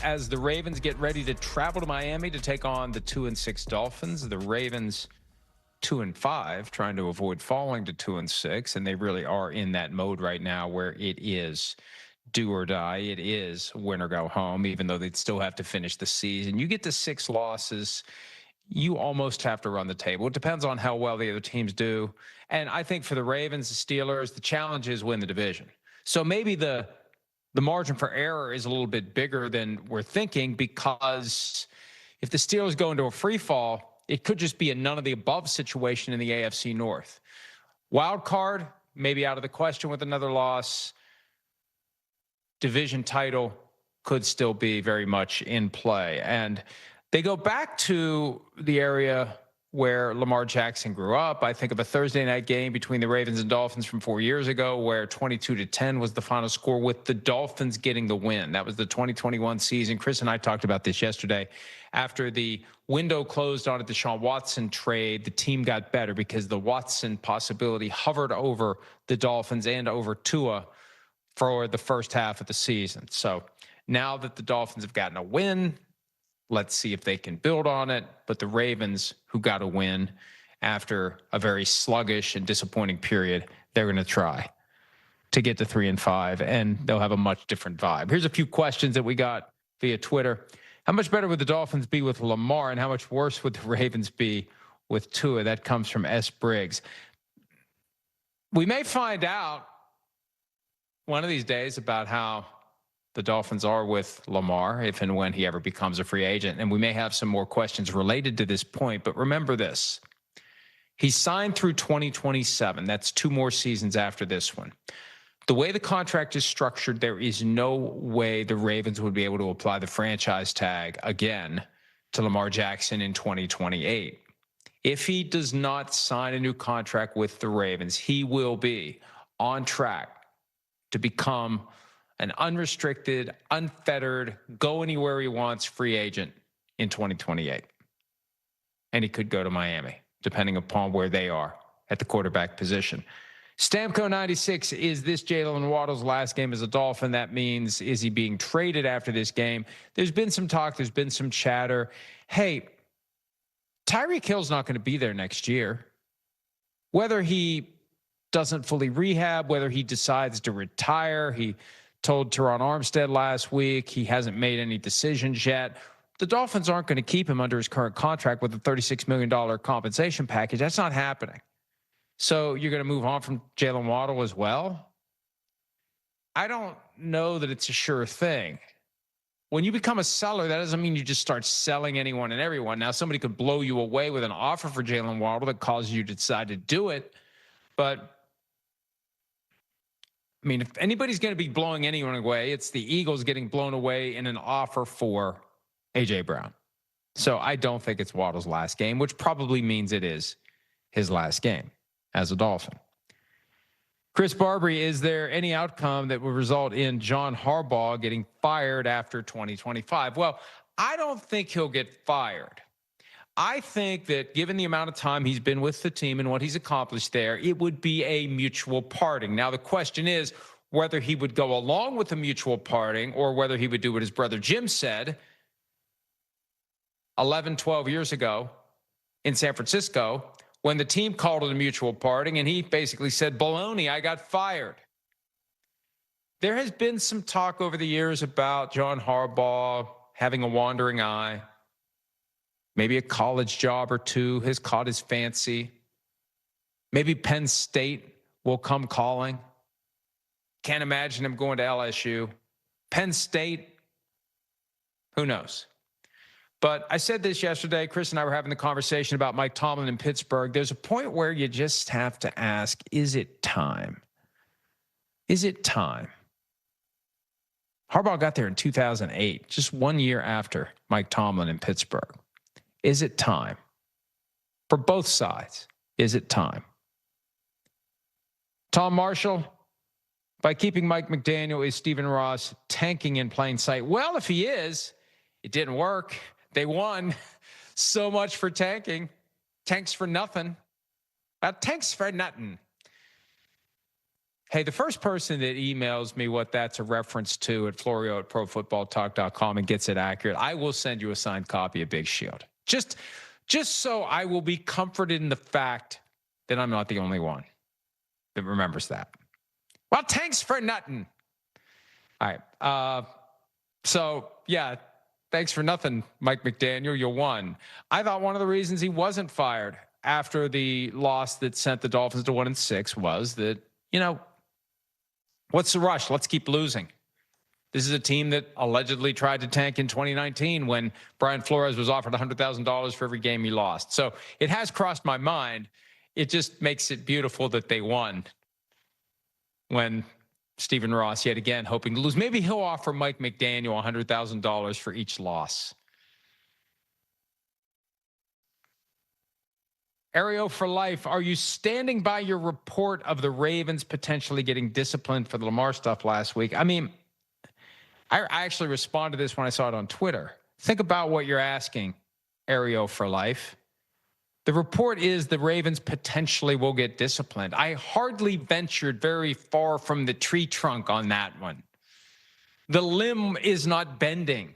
as the Ravens get ready to travel to Miami to take on the 2-6 Dolphins. The Ravens 2-5, trying to avoid falling to 2-6, and they really are in that mode right now where it is do or die. It is win or go home, even though they'd still have to finish the season. You get to 6 losses, you almost have to run the table. It depends on how well the other teams do. And I think for the Ravens, the Steelers, the challenge is win the division. So maybe the margin for error is a little bit bigger than we're thinking, because if the Steelers go into a free fall, it could just be a none of the above situation in the AFC North. Wild card, maybe out of the question with another loss. Division title could still be very much in play. And they go back to the area where Lamar Jackson grew up. I think of a Thursday night game between the Ravens and Dolphins from 4 years ago where 22-10 was the final score, with the Dolphins getting the win. That was the 2021 season. Chris and I talked about this yesterday. After the window closed on a Deshaun Watson trade, the team got better because the Watson possibility hovered over the Dolphins and over Tua for the first half of the season. So now that the Dolphins have gotten a win, let's see if they can build on it. But the Ravens, who got a win after a very sluggish and disappointing period, they're going to try to get to 3-5, and they'll have a much different vibe. Here's a few questions that we got via Twitter. How much better would the Dolphins be with Lamar, and how much worse would the Ravens be with Tua? That comes from S. Briggs. We may find out one of these days about how the Dolphins are with Lamar, if and when he ever becomes a free agent. And we may have some more questions related to this point. But remember this. He signed through 2027. That's 2 more seasons after this one. The way the contract is structured, there is no way the Ravens would be able to apply the franchise tag again to Lamar Jackson in 2028. If he does not sign a new contract with the Ravens, he will be on track to become an unrestricted, unfettered, go anywhere he wants free agent in 2028. And he could go to Miami, depending upon where they are at the quarterback position. Stamco96, is this Jalen Waddle's last game as a Dolphin? That means, is he being traded after this game? There's been some talk. There's been some chatter. Hey, Tyreek Hill's not going to be there next year. Whether he doesn't fully rehab, whether he decides to retire, he told Teron Armstead last week he hasn't made any decisions yet. The Dolphins aren't going to keep him under his current contract with a $36 million compensation package. That's not happening. So you're going to move on from Jalen Waddle as well? I don't know that it's a sure thing. When you become a seller, that doesn't mean you just start selling anyone and everyone. Now, somebody could blow you away with an offer for Jalen Waddle that causes you to decide to do it. But I mean, if anybody's going to be blowing anyone away, it's the Eagles getting blown away in an offer for A.J. Brown. So I don't think it's Waddle's last game, which probably means it is his last game as a Dolphin. Chris Barbary, is there any outcome that would result in John Harbaugh getting fired after 2025? Well, I don't think he'll get fired. I think that given the amount of time he's been with the team and what he's accomplished there, it would be a mutual parting. Now, the question is whether he would go along with the mutual parting or whether he would do what his brother Jim said 11, 12 years ago in San Francisco when the team called it a mutual parting, and he basically said, baloney, I got fired. There has been some talk over the years about John Harbaugh having a wandering eye. Maybe a college job or two has caught his fancy. Maybe Penn State will come calling. Can't imagine him going to LSU. Penn State, who knows? But I said this yesterday. Chris and I were having the conversation about Mike Tomlin in Pittsburgh. There's a point where you just have to ask, is it time? Is it time? Harbaugh got there in 2008, just 1 year after Mike Tomlin in Pittsburgh. Is it time? For both sides, is it time? Tom Marshall, by keeping Mike McDaniel, is Stephen Ross tanking in plain sight? Well, if he is, it didn't work. They won. So much for tanking. Tanks for nothing. Tanks for nothing. Hey, the first person that emails me what that's a reference to at Florio at profootballtalk.com and gets it accurate, I will send you a signed copy of Big Shield. Just so I will be comforted in the fact that I'm not the only one that remembers that. Well, thanks for nothing. All right. So, yeah, thanks for nothing, Mike McDaniel. You won. I thought one of the reasons he wasn't fired after the loss that sent the Dolphins to 1-6 was that, what's the rush? Let's keep losing. This is a team that allegedly tried to tank in 2019 when Brian Flores was offered $100,000 for every game he lost. So it has crossed my mind. It just makes it beautiful that they won when Stephen Ross, yet again, hoping to lose. Maybe he'll offer Mike McDaniel $100,000 for each loss. Ario for life, are you standing by your report of the Ravens potentially getting disciplined for the Lamar stuff last week? I mean, I actually responded to this when I saw it on Twitter. Think about what you're asking, Ario for life. The report is the Ravens potentially will get disciplined. I hardly ventured very far from the tree trunk on that one. The limb is not bending.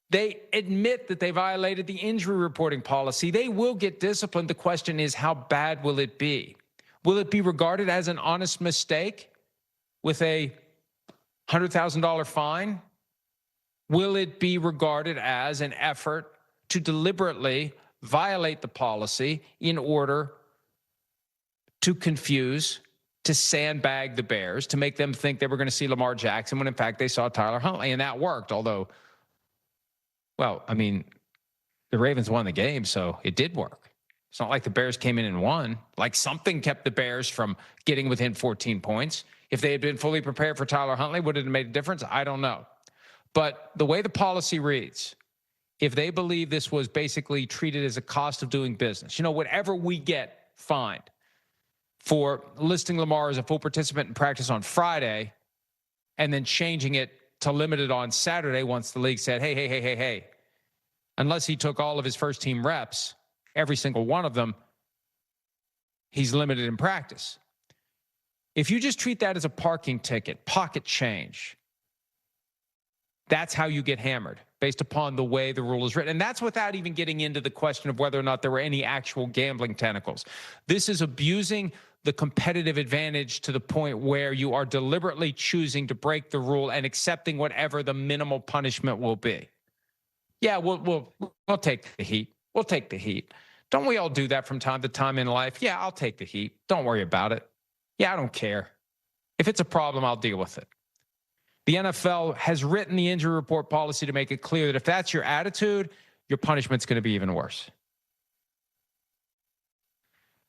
They admit that they violated the injury reporting policy. They will get disciplined. The question is, how bad will it be? Will it be regarded as an honest mistake with a $100,000 fine? Will it be regarded as an effort to deliberately violate the policy in order to confuse, to sandbag the Bears, to make them think they were going to see Lamar Jackson when in fact they saw Tyler Huntley? And that worked, although, well, I mean, the Ravens won the game, so it did work. It's not like the Bears came in and won. Like something kept the Bears from getting within 14 points. If they had been fully prepared for Tyler Huntley, would it have made a difference? I don't know. But the way the policy reads, if they believe this was basically treated as a cost of doing business, whatever we get fined for listing Lamar as a full participant in practice on Friday and then changing it to limited on Saturday once the league said, hey, unless he took all of his first team reps, every single one of them, he's limited in practice. If you just treat that as a parking ticket, pocket change, that's how you get hammered based upon the way the rule is written. And that's without even getting into the question of whether or not there were any actual gambling tentacles. This is abusing the competitive advantage to the point where you are deliberately choosing to break the rule and accepting whatever the minimal punishment will be. Yeah, we'll take the heat. We'll take the heat. Don't we all do that from time to time in life? Yeah, I'll take the heat. Don't worry about it. Yeah, I don't care. If it's a problem, I'll deal with it. The NFL has written the injury report policy to make it clear that if that's your attitude, your punishment's going to be even worse.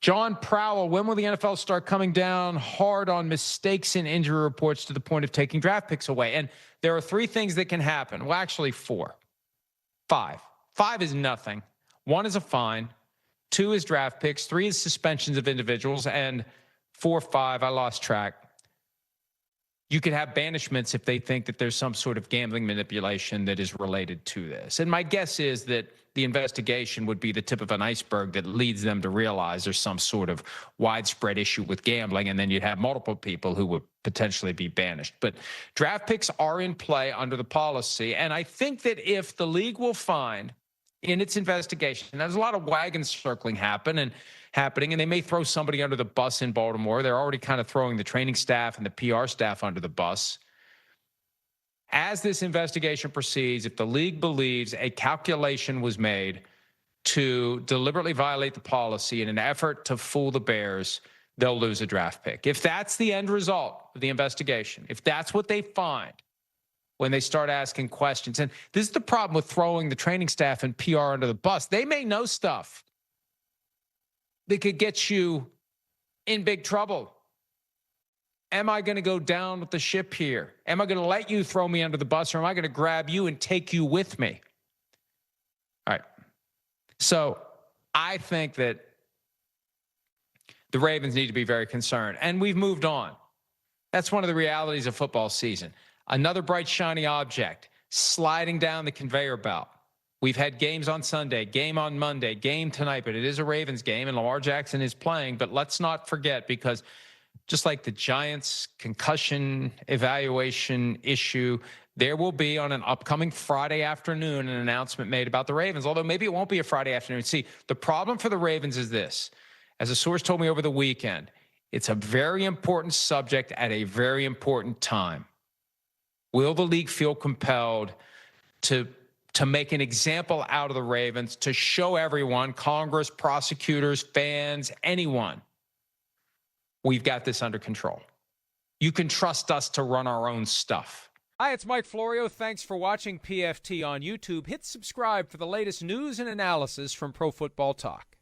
John Prowell, when will the NFL start coming down hard on mistakes in injury reports to the point of taking draft picks away? And there are 3 things that can happen. Well, actually 4. 5. 5 is nothing. 1 is a fine. 2 is draft picks. 3 is suspensions of individuals. And 4, 5, I lost track. You could have banishments if they think that there's some sort of gambling manipulation that is related to this. And my guess is that the investigation would be the tip of an iceberg that leads them to realize there's some sort of widespread issue with gambling, and then you'd have multiple people who would potentially be banished. But draft picks are in play under the policy, and I think that if the league will find in its investigation, and there's a lot of wagons circling happening, and they may throw somebody under the bus in Baltimore. They're already kind of throwing the training staff and the PR staff under the bus. As this investigation proceeds, if the league believes a calculation was made to deliberately violate the policy in an effort to fool the Bears, they'll lose a draft pick. If that's the end result of the investigation, if that's what they find when they start asking questions, and this is the problem with throwing the training staff and PR under the bus, they may know stuff that could get you in big trouble. Am I going to go down with the ship here? Am I going to let you throw me under the bus, or am I going to grab you and take you with me? All right. So I think that the Ravens need to be very concerned, and we've moved on. That's one of the realities of football season. Another bright, shiny object sliding down the conveyor belt. We've had games on Sunday, game on Monday, game tonight, but it is a Ravens game, and Lamar Jackson is playing. But let's not forget, because just like the Giants concussion evaluation issue, there will be on an upcoming Friday afternoon an announcement made about the Ravens, although maybe it won't be a Friday afternoon. See, the problem for the Ravens is this. As a source told me over the weekend, it's a very important subject at a very important time. Will the league feel compelled to make an example out of the Ravens, to show everyone, Congress, prosecutors, fans, anyone, we've got this under control? You can trust us to run our own stuff. Hi, it's Mike Florio. Thanks for watching PFT on YouTube. Hit subscribe for the latest news and analysis from Pro Football Talk.